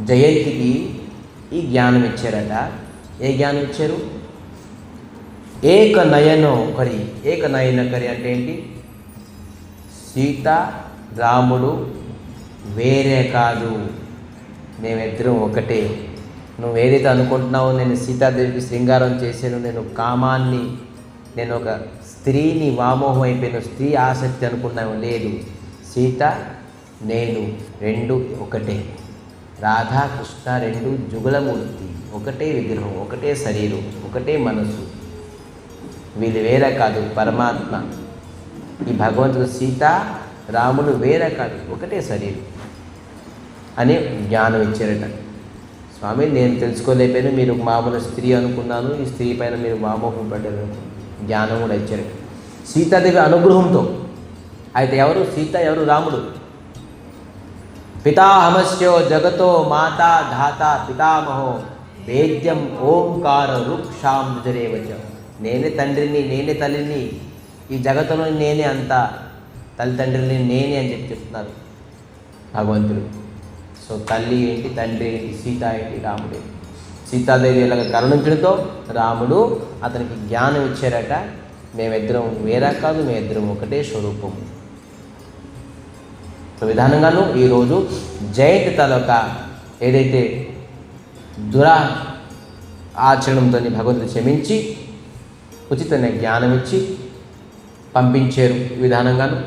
జయంతికి ఈ జ్ఞానం ఇచ్చారట. ఏ జ్ఞానం ఇచ్చారు? ఏకనయనకరి. ఏకనయనకరి అంటే ఏంటి? సీత రాముడు వేరే కాదు, మేమిద్దరం ఒకటే. నువ్వు ఏదైతే అనుకుంటున్నావో నేను సీతాదేవికి శృంగారం చేశాను, నేను కామాన్ని, నేను ఒక స్త్రీని వ్యామోహం అయిపోయిన స్త్రీ ఆసక్తి అనుకున్నావు, లేదు. సీత నేను రెండు ఒకటే. రాధాకృష్ణ రెండు జుగలమూర్తి, ఒకటే విగ్రహం, ఒకటే శరీరం, ఒకటే మనసు. వీళ్ళు వేరే కాదు, పరమాత్మ. ఈ భగవంతుడు సీత రాముడు వేరే కాదు, ఒకటే శరీరం అని జ్ఞానం ఇచ్చారట. స్వామి నేను తెలుసుకోలేకపోయినా, మీరు మామూలు స్త్రీ అనుకున్నాను, ఈ స్త్రీ పైన మీరు వ్యామోహం పడ్డారు, జ్ఞానం కూడా ఇచ్చారట సీతాదేవి అనుగ్రహంతో. అయితే ఎవరు సీత, ఎవరు రాముడు? పితాహమస్యో జగతో మాతా ధాత పితామహో వేద్యం ఓంకార వృక్షాం నిజరేవచ. నేనే తండ్రిని, నేనే తల్లిని, ఈ జగత్తులో నేనే అంతా, తల్లిదండ్రులని నేనే అని చెప్తున్నారు భగవంతుడు. సో తల్లి ఏంటి, తండ్రి ఏంటి, సీత ఏంటి, రాముడు ఏంటి. సీతాదేవి ఇలాగ కరుణించడంతో రాముడు అతనికి జ్ఞానం ఇచ్చారట. మేమిద్దరం వేరే కాదు, మేమిద్దరం ఒకటే స్వరూపము. సో విధానంగాను ఈరోజు జయంతి తాలూకా ఏదైతే ఆచరణంతో భగవంతుడు క్షమించి ఉచితమైన జ్ఞానం ఇచ్చి పంపించారు. విధానంగాను